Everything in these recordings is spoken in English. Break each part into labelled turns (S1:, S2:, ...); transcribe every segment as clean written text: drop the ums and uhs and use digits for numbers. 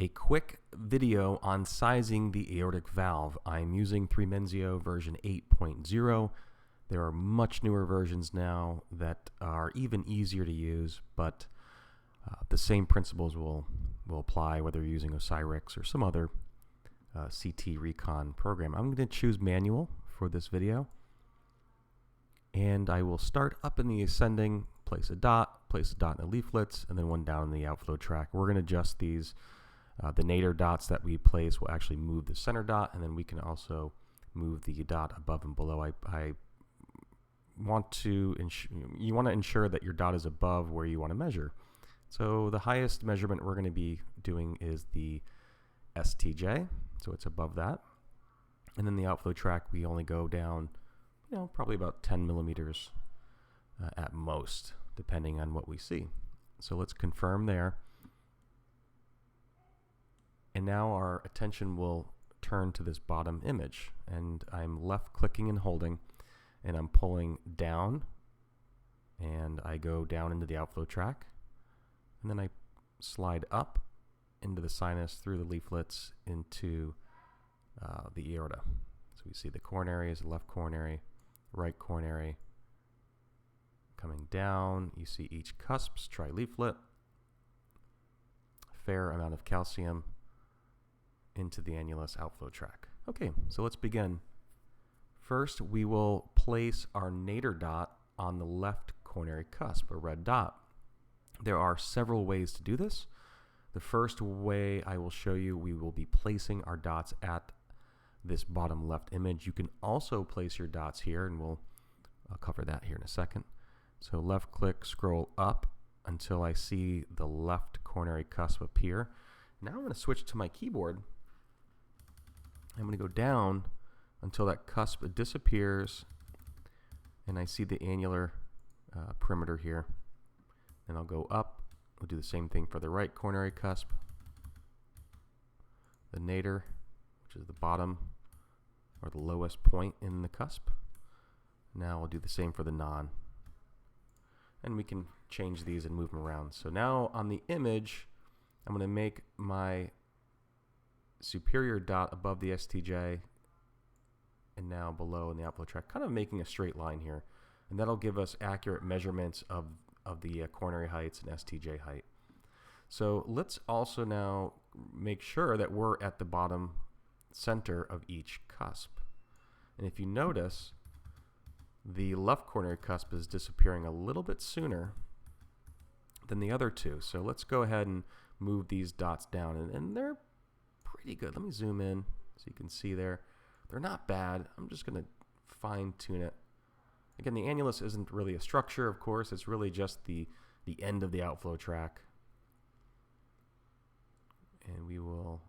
S1: A quick video on sizing the aortic valve. I'm using 3Mensio version 8.0. There are much newer versions now that are even easier to use, but the same principles will apply whether you're using Osirix or some other CT recon program. I'm going to choose manual for this video, and I will start up in the ascending, place a dot in the leaflets, and then one down in the outflow track. We're going to adjust these. The nadir dots that we place will actually move the center dot, and then we can also move the dot above and below. I want to you want to ensure that your dot is above where you want to measure. So the highest measurement we're going to be doing is the STJ, so it's above that. And then the outflow track, we only go down, probably about 10 millimeters at most, depending on what we see. So let's confirm there. And now our attention will turn to this bottom image, and I'm left clicking and holding, and I'm pulling down, and I go down into the outflow track, and then I slide up into the sinus through the leaflets into the aorta. So we see the coronary is left coronary, right coronary. Coming down, you see each cusp's tri-leaflet, fair amount of calcium into the annulus outflow track. Okay, so let's begin. First, we will place our nadir dot on the left coronary cusp, a red dot. There are several ways to do this. The first way I will show you, we will be placing our dots at this bottom left image. You can also place your dots here, and I'll cover that here in a second. So left click, scroll up until I see the left coronary cusp appear. Now I'm going to switch to my keyboard. I'm going to go down until that cusp disappears, and I see the annular perimeter here. And I'll go up. We'll do the same thing for the right coronary cusp, the nadir, which is the bottom or the lowest point in the cusp. Now we'll do the same for the non. And we can change these and move them around. So now on the image, I'm going to make my superior dot above the STJ and now below in the outflow track, kind of making a straight line here. And that'll give us accurate measurements of the coronary heights and STJ height. So let's also now make sure that we're at the bottom center of each cusp. And if you notice, the left coronary cusp is disappearing a little bit sooner than the other two. So let's go ahead and move these dots down, and they're pretty good. Let me zoom in so you can see there. They're not bad. I'm just going to fine tune it. Again, the annulus isn't really a structure, of course. It's really just the end of the outflow track. And we will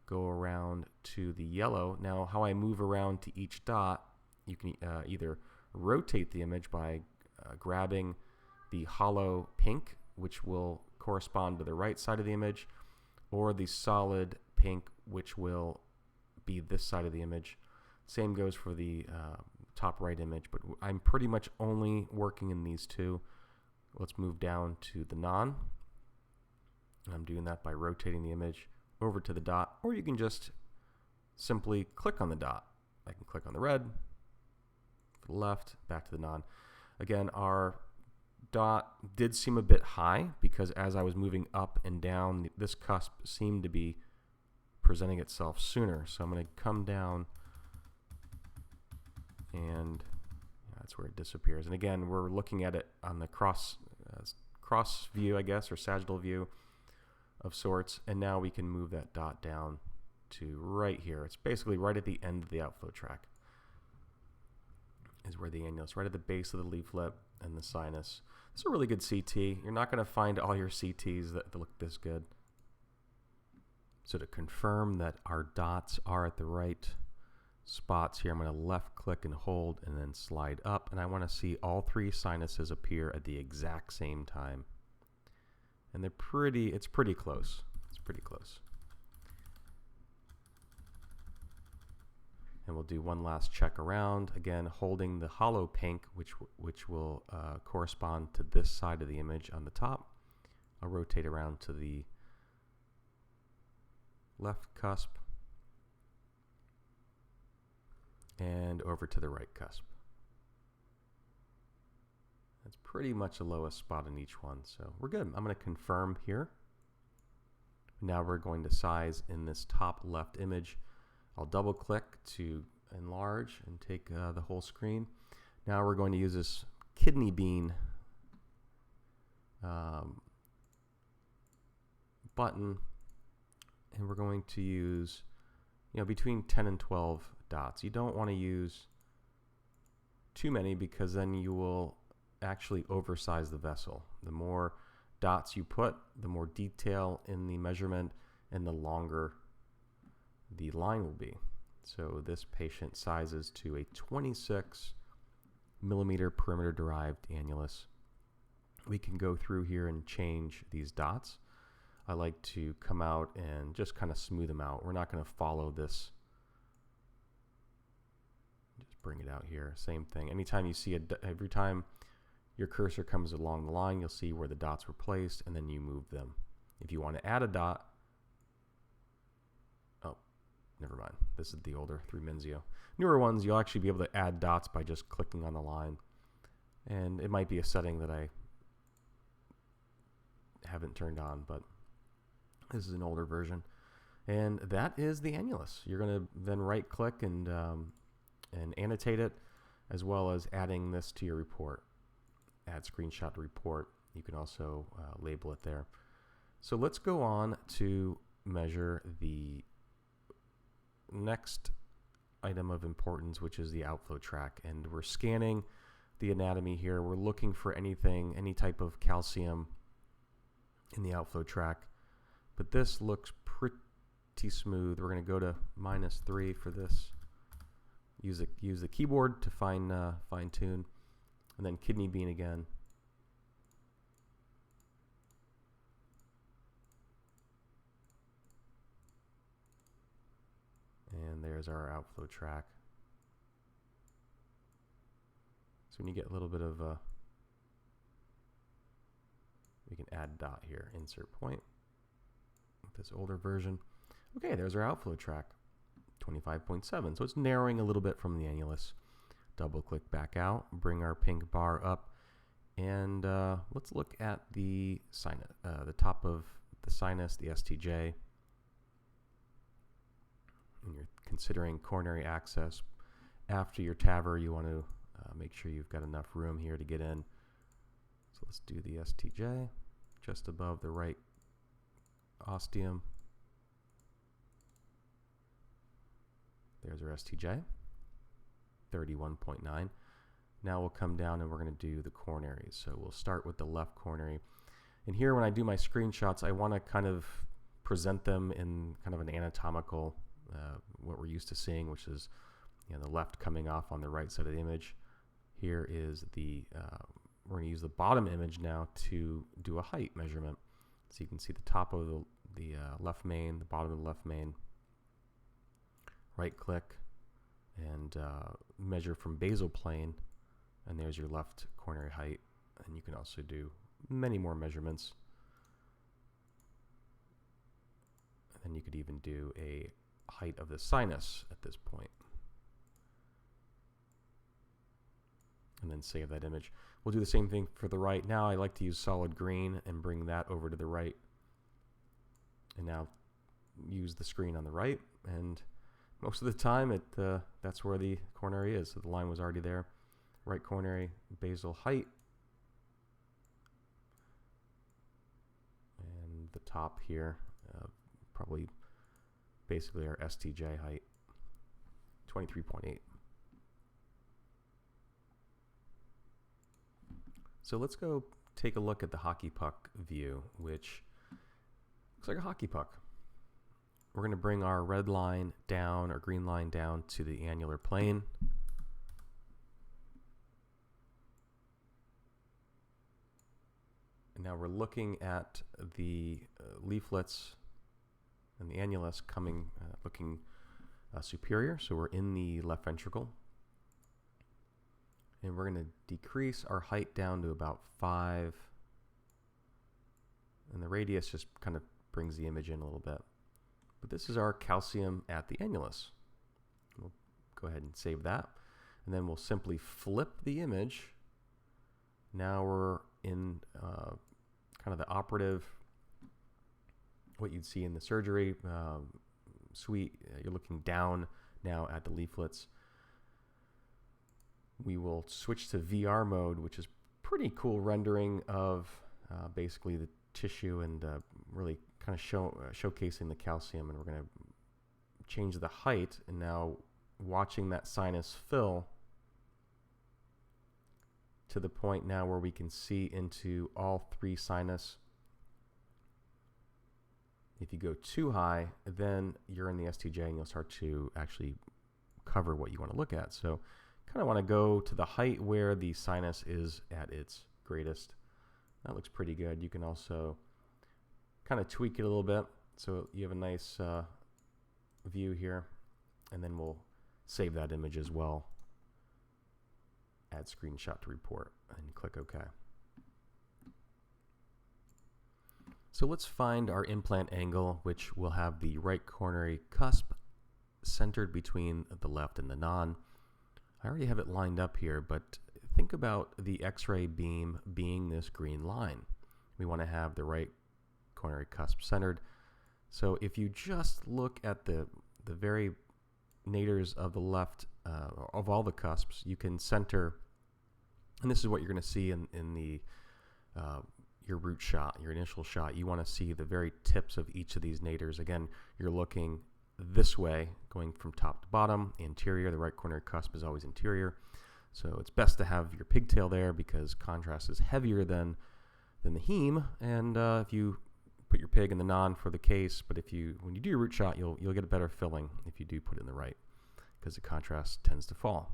S1: go around to the yellow. Now, how I move around to each dot, you can either rotate the image by grabbing the hollow pink, which will correspond to the right side of the image, or the solid pink, which will be this side of the image. Same goes for the top right image, but I'm pretty much only working in these two. Let's move down to the non. And I'm doing that by rotating the image over to the dot, or you can just simply click on the dot. I can click on the red, for the left, back to the non. Again, our dot did seem a bit high because as I was moving up and down, this cusp seemed to be presenting itself sooner. So I'm going to come down, and that's where it disappears. And again, we're looking at it on the cross view, I guess, or sagittal view of sorts. And now we can move that dot down to right here. It's basically right at the end of the outflow track is where the annulus, right at the base of the leaflet and the sinus. It's a really good CT. You're not going to find all your CTs that look this good. So to confirm that our dots are at the right spots here, I'm going to left click and hold and then slide up, and I want to see all three sinuses appear at the exact same time. And it's pretty close. It's pretty close. And we'll do one last check around, again holding the hollow pink, which will correspond to this side of the image on the top. I'll rotate around to the left cusp, and over to the right cusp. That's pretty much the lowest spot in each one, so we're good. I'm going to confirm here. Now we're going to size in this top left image. I'll double click to enlarge and take the whole screen. Now we're going to use this kidney bean button, and we're going to use, between 10 and 12 dots. You don't want to use too many because then you will actually oversize the vessel. The more dots you put, the more detail in the measurement and the longer the line will be. So this patient sizes to a 26 millimeter perimeter derived annulus. We can go through here and change these dots. I like to come out and just kind of smooth them out. We're not going to follow this. Just bring it out here. Same thing. Anytime you see every time your cursor comes along the line, you'll see where the dots were placed, and then you move them. If you want to add a dot, oh, never mind. This is the older 3Mensio. Newer ones, you'll actually be able to add dots by just clicking on the line. And it might be a setting that I haven't turned on, but this is an older version. And that is the annulus. You're going to then right click and annotate it, as well as adding this to your report. Add screenshot to report. You can also label it there. So let's go on to measure the next item of importance, which is the outflow track. And we're scanning the anatomy here. We're looking for anything, any type of calcium in the outflow track. But this looks pretty smooth. We're going to go to -3 for this. Use the keyboard to fine tune, and then kidney bean again. And there's our outflow track. So when you get a little bit of we can add dot here, insert point. This older version. Okay, there's our outflow track, 25.7. So it's narrowing a little bit from the annulus. Double click back out, bring our pink bar up, and let's look at the sinus, the top of the sinus, the STJ. When you're considering coronary access after your TAVR, you want to make sure you've got enough room here to get in. So let's do the STJ just above the right ostium. There's our STJ, 31.9. Now we'll come down and we're going to do the coronaries. So we'll start with the left coronary. And here when I do my screenshots, I want to kind of present them in kind of an anatomical, what we're used to seeing, which is the left coming off on the right side of the image. Here is the, we're going to use the bottom image now to do a height measurement. So you can see the top of the left main, the bottom of the left main. Right click and measure from basal plane, and there's your left coronary height. And you can also do many more measurements. And then you could even do a height of the sinus at this point. And then save that image. We'll do the same thing for the right. Now I like to use solid green and bring that over to the right. And now use the screen on the right, and most of the time that's where the coronary is. So the line was already there. Right coronary, basal height. And the top here, probably basically our STJ height, 23.8. So let's go take a look at the hockey puck view, which looks like a hockey puck. We're going to bring our red line down, or green line down to the annular plane. And now we're looking at the leaflets and the annulus coming, looking superior. So we're in the left ventricle. And we're going to decrease our height down to about 5. And the radius just kind of brings the image in a little bit. But this is our calcium at the annulus. We'll go ahead and save that. And then we'll simply flip the image. Now we're in kind of the operative, what you'd see in the surgery suite. You're looking down now at the leaflets. We will switch to VR mode, which is pretty cool rendering of basically the tissue and really kind of showcasing the calcium. And we're going to change the height, and now watching that sinus fill to the point now where we can see into all three sinus. If you go too high, then you're in the STJ and you'll start to actually cover what you want to look at. So kind of want to go to the height where the sinus is at its greatest. That looks pretty good. You can also kind of tweak it a little bit so you have a nice view here, and then we'll save that image as well. Add screenshot to report and click OK. So let's find our implant angle, which will have the right coronary cusp centered between the left and the non. I already have it lined up here, but think about the X-ray beam being this green line. We want to have the right coronary cusp centered. So if you just look at the very naders of the left, of all the cusps, you can center, and this is what you're going to see in the your root shot, your initial shot. You want to see the very tips of each of these naders. Again, you're looking this way, going from top to bottom, anterior. The right coronary cusp is always interior. So it's best to have your pigtail there because contrast is heavier than the heme. And if you put your pig in the non for the case, but when you do your root shot, you'll get a better filling if you do put it in the right, because the contrast tends to fall.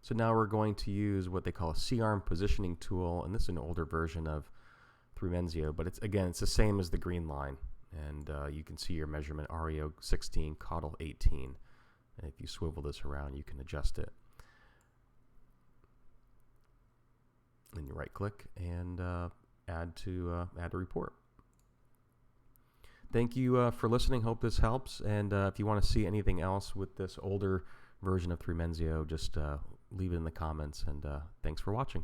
S1: So now we're going to use what they call a C-arm positioning tool, and this is an older version of 3Mensio, but it's the same as the green line, and you can see your measurement REO 16, caudal 18, and if you swivel this around, you can adjust it. Then you right-click and add a report. Thank you for listening. Hope this helps, and if you want to see anything else with this older version of 3Mensio, just leave it in the comments, and thanks for watching.